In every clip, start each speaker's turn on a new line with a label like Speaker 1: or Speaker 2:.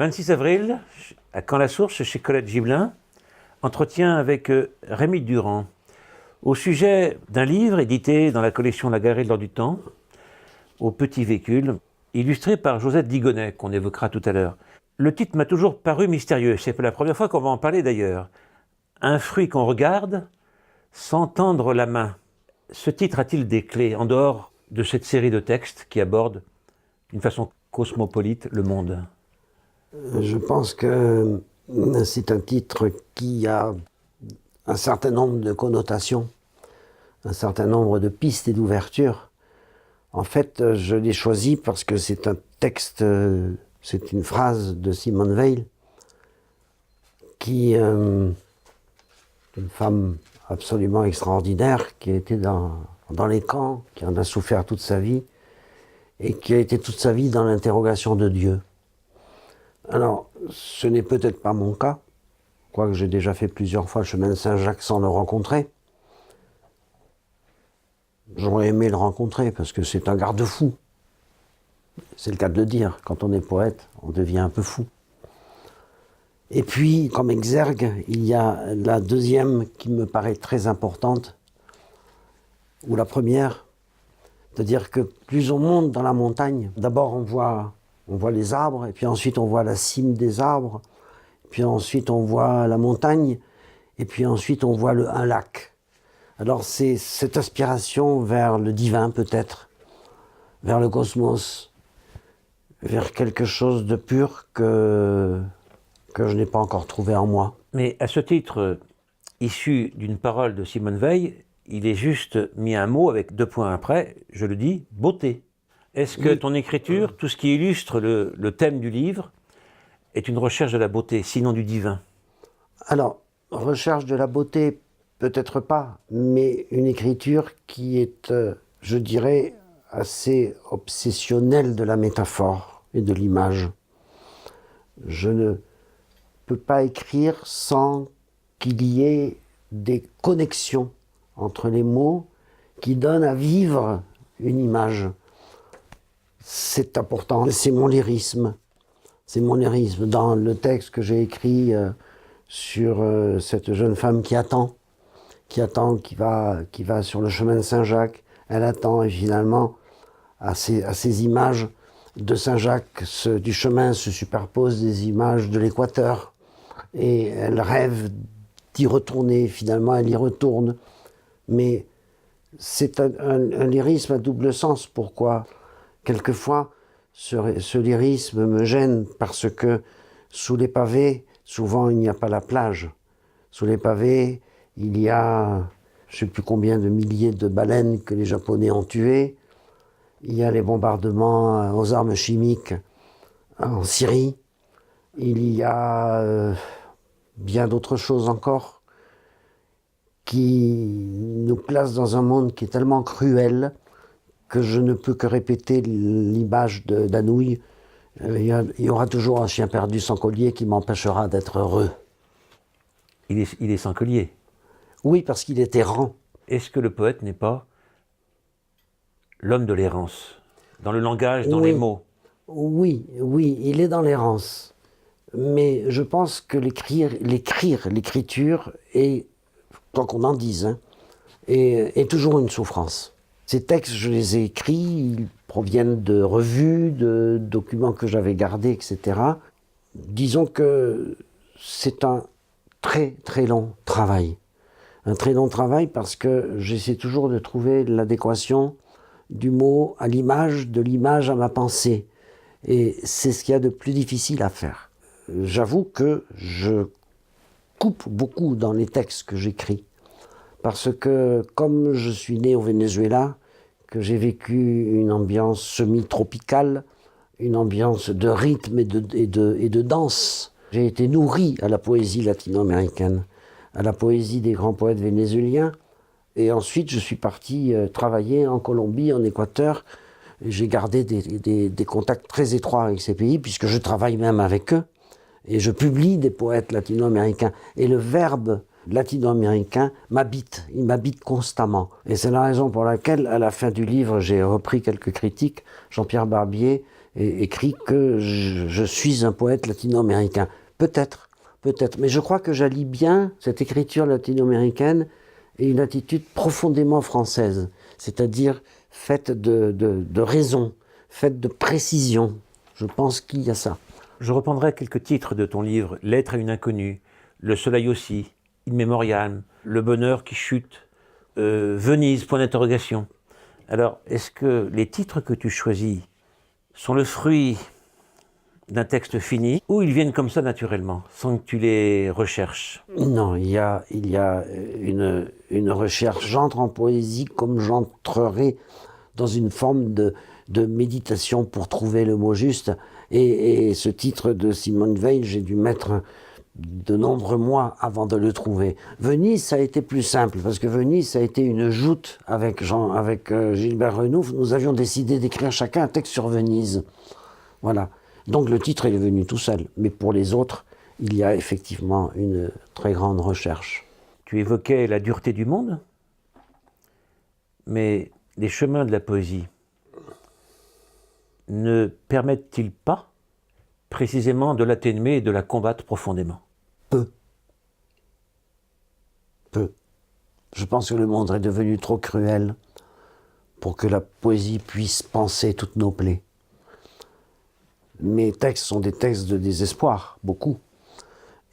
Speaker 1: 26 avril, à Caen-la-Source, chez Colette Gibelin, entretien avec Rémi Durand, au sujet d'un livre édité dans la collection La Galerie de l'Or du Temps, au petit véhicule, illustré par Josette Digonnet, qu'on évoquera tout à l'heure. Le titre m'a toujours paru mystérieux, c'est la première fois qu'on va en parler d'ailleurs. Un fruit qu'on regarde sans tendre la main. Ce titre a-t-il des clés en dehors de cette série de textes qui abordent d'une façon cosmopolite le monde?
Speaker 2: Je pense que c'est un titre qui a un certain nombre de connotations, un certain nombre de pistes et d'ouvertures. En fait, je l'ai choisi parce que c'est un texte, c'est une phrase de Simone Weil, qui est une femme absolument extraordinaire, qui a été dans les camps, qui en a souffert toute sa vie, et qui a été toute sa vie dans l'interrogation de Dieu. Alors, ce n'est peut-être pas mon cas, quoique j'ai déjà fait plusieurs fois le chemin de Saint-Jacques sans le rencontrer. J'aurais aimé le rencontrer parce que c'est un garde-fou. C'est le cas de le dire. Quand on est poète, on devient un peu fou. Et puis, comme exergue, il y a la deuxième qui me paraît très importante, ou la première, c'est-à-dire que plus on monte dans la montagne, d'abord on voit les arbres, et puis ensuite on voit la cime des arbres, puis ensuite on voit la montagne, et puis ensuite on voit un lac. Alors c'est cette aspiration vers le divin peut-être, vers le cosmos, vers quelque chose de pur que je n'ai pas encore trouvé en moi.
Speaker 1: Mais à ce titre, issu d'une parole de Simone Weil, il est juste mis un mot avec 2 points après, je le dis, beauté. Est-ce que ton écriture, tout ce qui illustre le thème du livre, est une recherche de la beauté, sinon du divin?
Speaker 2: Alors, recherche de la beauté, peut-être pas, mais une écriture qui est, je dirais, assez obsessionnelle de la métaphore et de l'image. Je ne peux pas écrire sans qu'il y ait des connexions entre les mots qui donnent à vivre une image. C'est important, c'est mon lyrisme. C'est mon lyrisme. Dans le texte que j'ai écrit sur cette jeune femme qui attend, qui va sur le chemin de Saint-Jacques, elle attend et finalement à ces images de Saint-Jacques, du chemin se superposent des images de l'Équateur et elle rêve d'y retourner, finalement elle y retourne. Mais c'est un lyrisme à double sens. Pourquoi? Quelquefois, ce lyrisme me gêne parce que sous les pavés, souvent il n'y a pas la plage. Sous les pavés, il y a je ne sais plus combien de milliers de baleines que les Japonais ont tuées. Il y a les bombardements aux armes chimiques en Syrie. Il y a bien d'autres choses encore qui nous placent dans un monde qui est tellement cruel que je ne peux que répéter l'image d'Anouilh. Il y aura toujours un chien perdu sans collier qui m'empêchera d'être heureux.
Speaker 1: Il est sans collier.
Speaker 2: Oui, parce qu'il est errant.
Speaker 1: Est-ce que le poète n'est pas l'homme de l'errance, dans le langage, dans les mots?
Speaker 2: Oui, il est dans l'errance. Mais je pense que l'écriture est, quoi qu'on en dise, est toujours une souffrance. Ces textes, je les ai écrits, ils proviennent de revues, de documents que j'avais gardés, etc. Disons que c'est un très très long travail. Un très long travail parce que j'essaie toujours de trouver l'adéquation du mot à l'image, de l'image à ma pensée. Et c'est ce qu'il y a de plus difficile à faire. J'avoue que je coupe beaucoup dans les textes que j'écris. Parce que comme je suis né au Venezuela, que j'ai vécu une ambiance semi-tropicale, une ambiance de rythme et de danse, j'ai été nourri à la poésie latino-américaine, à la poésie des grands poètes vénézuéliens. Et ensuite, je suis parti travailler en Colombie, en Équateur. J'ai gardé des contacts très étroits avec ces pays, puisque je travaille même avec eux. Et je publie des poètes latino-américains. Et le verbe latino-américain m'habite, il m'habite constamment. Et c'est la raison pour laquelle, à la fin du livre, j'ai repris quelques critiques. Jean-Pierre Barbier écrit que je suis un poète latino-américain. Peut-être, peut-être. Mais je crois que j'allie bien cette écriture latino-américaine et une attitude profondément française, c'est-à-dire faite de raison, faite de précision. Je pense qu'il y a ça.
Speaker 1: Je reprendrai quelques titres de ton livre, Lettre à une inconnue, Le soleil aussi, In Memoriam, Le bonheur qui chute, Venise, point d'interrogation. Alors, est-ce que les titres que tu choisis sont le fruit d'un texte fini ou ils viennent comme ça naturellement, sans que tu les recherches?
Speaker 2: Non, il y a une recherche. J'entre en poésie comme j'entrerai dans une forme de méditation pour trouver le mot juste. Et ce titre de Simone Veil, j'ai dû mettre de nombreux mois avant de le trouver. Venise, ça a été plus simple, parce que Venise, ça a été une joute avec Gilbert Renouf. Nous avions décidé d'écrire chacun un texte sur Venise. Voilà. Donc le titre, il est venu tout seul. Mais pour les autres, il y a effectivement une très grande recherche.
Speaker 1: Tu évoquais la dureté du monde, mais les chemins de la poésie ne permettent-ils pas précisément de l'atténuer et de la combattre profondément?
Speaker 2: Peu. Peu. Je pense que le monde est devenu trop cruel pour que la poésie puisse panser toutes nos plaies. Mes textes sont des textes de désespoir, beaucoup.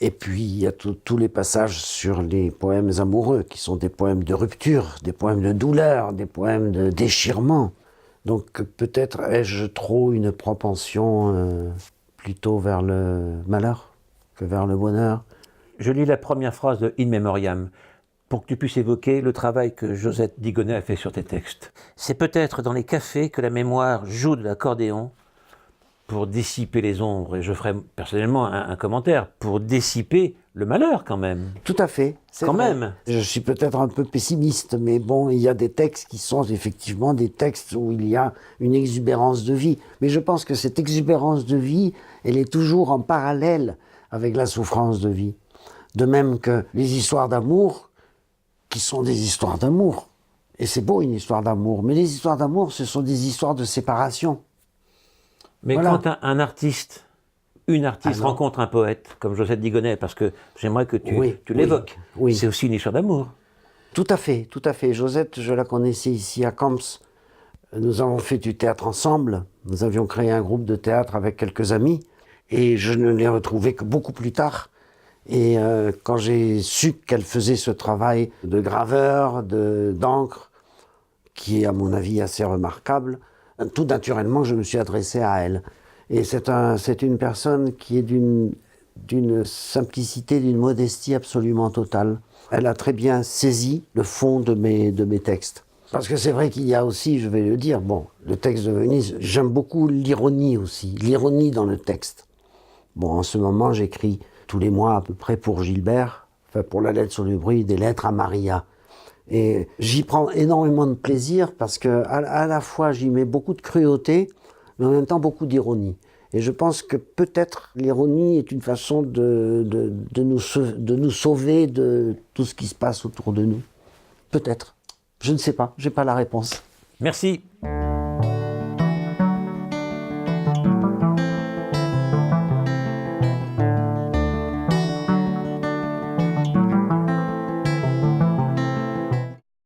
Speaker 2: Et puis il y a tous les passages sur les poèmes amoureux, qui sont des poèmes de rupture, des poèmes de douleur, des poèmes de déchirement. Donc peut-être ai-je trop une propension plutôt vers le malheur que vers le bonheur.
Speaker 1: Je lis la première phrase de In Memoriam, pour que tu puisses évoquer le travail que Josette Digonnet a fait sur tes textes. C'est peut-être dans les cafés que la mémoire joue de l'accordéon pour dissiper les ombres, et je ferai personnellement un commentaire, pour dissiper le malheur quand même.
Speaker 2: Tout à fait.
Speaker 1: Quand
Speaker 2: vrai.
Speaker 1: même.
Speaker 2: Je suis peut-être un peu pessimiste, mais bon, il y a des textes qui sont effectivement des textes où il y a une exubérance de vie. Mais je pense que cette exubérance de vie, elle est toujours en parallèle avec la souffrance de vie. De même que les histoires d'amour, qui sont des histoires d'amour. Et c'est beau une histoire d'amour, mais les histoires d'amour, ce sont des histoires de séparation.
Speaker 1: Mais
Speaker 2: voilà.
Speaker 1: Quand un artiste, une artiste rencontre un poète, comme Josette Digonnet, parce que j'aimerais que tu l'évoques,
Speaker 2: oui.
Speaker 1: C'est aussi une histoire d'amour.
Speaker 2: Tout à fait, tout à fait. Josette, je la connaissais ici à Camps. Nous avons fait du théâtre ensemble. Nous avions créé un groupe de théâtre avec quelques amis. Et je ne l'ai retrouvée que beaucoup plus tard. Et quand j'ai su qu'elle faisait ce travail de graveur, d'encre, qui est à mon avis assez remarquable, tout naturellement je me suis adressé à elle. Et c'est une personne qui est d'une simplicité, d'une modestie absolument totale. Elle a très bien saisi le fond de mes textes. Parce que c'est vrai qu'il y a aussi, je vais le dire, bon, le texte de Venise, j'aime beaucoup l'ironie aussi, l'ironie dans le texte. Bon, en ce moment, j'écris tous les mois à peu près pour Gilbert, enfin pour la lettre sur le bruit, des lettres à Maria. Et j'y prends énormément de plaisir parce que à la fois j'y mets beaucoup de cruauté, mais en même temps beaucoup d'ironie. Et je pense que peut-être l'ironie est une façon de nous sauver de tout ce qui se passe autour de nous. Peut-être. Je ne sais pas, j'ai pas la réponse.
Speaker 1: Merci.